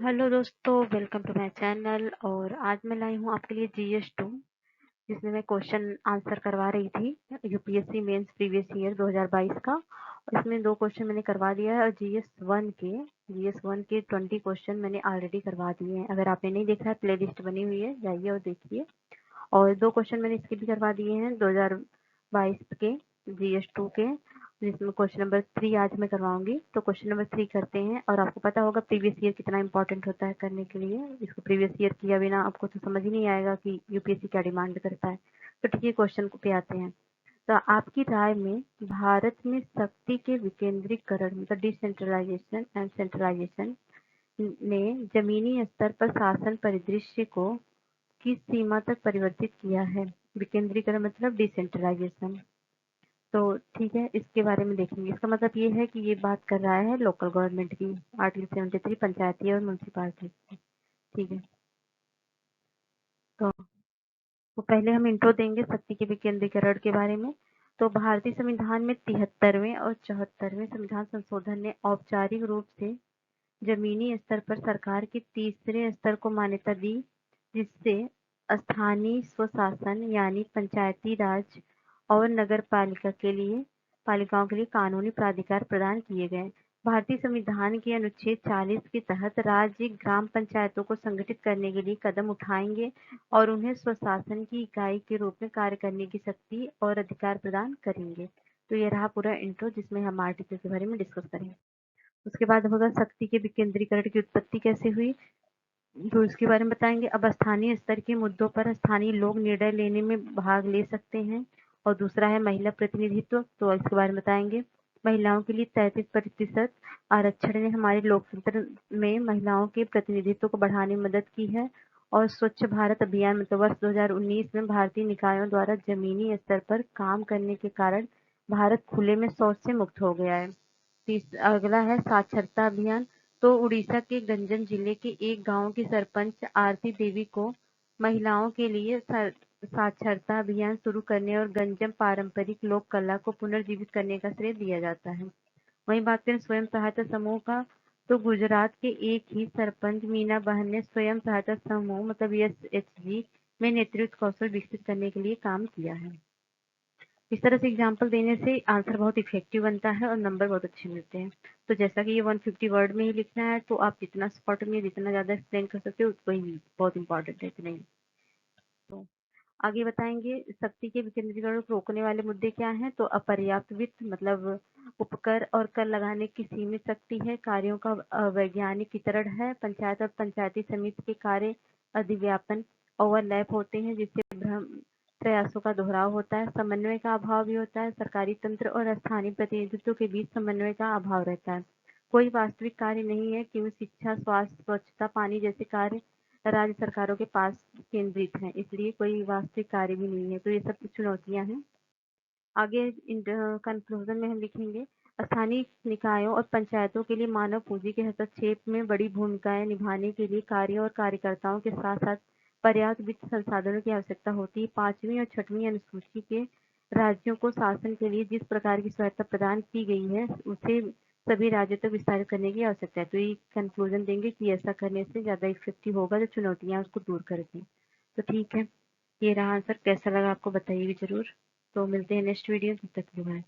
Hello दोस्तों, welcome to my channel. और आज मैं लाई हूँ आपके लिए जीएस 2, जिसमें मैं क्वेश्चन आंसर करवा रही थी यूपीएससी मेंस प्रीवियस ईयर 2022 का। और इसमें 2 क्वेश्चन मैंने करवा दिया है और जीएस 1 के 20 क्वेश्चन मैंने ऑलरेडी करवा दिए हैं। अगर आपने नहीं देखा है, प्लेलिस्ट बनी हुई है, जाइए और देखिए। और 2 क्वेश्चन मैंने इसके भी करवा दिए हैं 2022 के जीएस 2 के, जिसमें क्वेश्चन नंबर 3 आज मैं करवाऊंगी। तो क्वेश्चन नंबर 3 करते हैं। और आपको पता होगा प्रीवियस ईयर कितना इंपॉर्टेंट होता है करने के लिए। इसको प्रीवियस ईयर किया बिना आपको तो समझ ही नहीं आएगा कि यूपीएससी क्या डिमांड करता है। तो ठीक है, क्वेश्चन पे आते हैं। तो आपकी राय में भारत में शक्ति के विकेंद्रीकरण मतलब डिसेंट्रलाइजेशन एंड सेंट्रलाइजेशन ने जमीनी स्तर पर शासन परिदृश्य को किस सीमा तक परिवर्तित किया है? विकेंद्रीकरण मतलब डिसेंट्रलाइजेशन। तो ठीक है, इसके बारे में देखेंगे। इसका मतलब ये है कि ये बात कर रहा है लोकल गवर्नमेंट की, आर्टिकल 73 पंचायती और म्यूनसिपालिटी। ठीक है, तो पहले हम इंट्रो देंगे शक्ति के विकेंद्रीकरण के बारे में। तो भारतीय संविधान में 73वें और 74वें संविधान संशोधन ने औपचारिक रूप से जमीनी स्तर पर सरकार के तीसरे स्तर को मान्यता दी, जिससे स्थानीय स्वशासन यानी पंचायती राज और नगर पालिकाओं के लिए कानूनी प्राधिकार प्रदान किए गए। भारतीय संविधान के अनुच्छेद 40 के तहत राज्य ग्राम पंचायतों को संगठित करने के लिए कदम उठाएंगे और उन्हें स्वशासन की इकाई के रूप में कार्य करने की शक्ति और अधिकार प्रदान करेंगे। तो ये रहा पूरा इंट्रो, जिसमें हम आर्टिकल के बारे में डिस्कस करेंगे। उसके बाद होगा शक्ति के विकेंद्रीकरण की उत्पत्ति कैसे हुई, तो इसके बारे में बताएंगे। अब स्थानीय स्तर के मुद्दों पर स्थानीय लोग निर्णय लेने में भाग ले सकते हैं। और दूसरा है महिला प्रतिनिधित्व, तो इसके बारे में बताएंगे। महिलाओं के लिए 33% आरक्षण ने हमारे लोकतंत्र में महिलाओं के प्रतिनिधित्व को बढ़ाने में मदद की है। और स्वच्छ भारत अभियान मतलब वर्ष 2019 में भारतीय निकायों द्वारा जमीनी स्तर पर काम करने के कारण भारत खुले में शौच से मुक्त हो गया है। अगला है साक्षरता अभियान। तो उड़ीसा के गंजम जिले के एक गांव की सरपंच आरती देवी को महिलाओं के लिए साक्षरता अभियान शुरू करने और गंजम पारंपरिक लोक कला को पुनर्जीवित करने का श्रेय दिया जाता है। वहीं बात करें स्वयं सहायता समूह का, तो गुजरात के एक ही सरपंच मीना बहन ने स्वयं सहायता समूह मतलब SHG में नेतृत्व कौशल विकसित करने के लिए काम किया है। इस तरह से एग्जाम्पल देने से आंसर बहुत इफेक्टिव बनता है और नंबर बहुत अच्छे मिलते हैं। तो जैसा कि ये 150 वर्ड में ही लिखना है, तो आप जितना शॉर्ट में जितना ज्यादा एक्सप्लेन कर सकते हो उतना ही बहुत इंपॉर्टेंट है, इतना ही। तो आगे बताएंगे शक्ति के विकेंद्रीकरण को रोकने वाले मुद्दे क्या हैं। तो अपर्याप्त वित्त मतलब उपकर और कर लगाने की सीमित शक्ति है, कार्यों का वैज्ञानिक वितरण है, पंचायत और पंचायती समिति के कार्य अधिव्यापन ओवरलैप होते हैं, जिससे भ्रम प्रयासों का दोहराव होता है, समन्वय का अभाव भी होता है, सरकारी तंत्र और स्थानीय प्रतिनिधित्व के बीच समन्वय का अभाव रहता है, कोई वास्तविक कार्य नहीं है क्योंकि शिक्षा, स्वास्थ्य, स्वच्छता, पानी जैसे कार्य राज्य सरकारों के पास केंद्रित हैं, इसलिए कोई वास्तविक कार्य भी नहीं है। तो ये सब कुछ चुनौतियां हैं। आगे कंक्लूजन में हम लिखेंगे स्थानीय निकायों और पंचायतों के लिए मानव पूंजी के हस्तक्षेप में बड़ी भूमिकाएं निभाने के लिए कार्य और कार्यकर्ताओं के साथ साथ पर्याप्त वित्त संसाधनों की आवश्यकता होती है। 5वीं और 6वीं अनुसूची के राज्यों को शासन के लिए जिस प्रकार की सहायता प्रदान की गई है उसे सभी राज्यों तक विस्तारित करने की आवश्यकता है। तो ये कंक्लूजन देंगे कि ऐसा करने से ज्यादा इफेक्टिव होगा, जो चुनौतियां उसको दूर करती। तो ठीक है, ये रहा आंसर। कैसा लगा आपको बताइए जरूर। तो मिलते हैं नेक्स्ट वीडियो, तब तक के लिए बाय।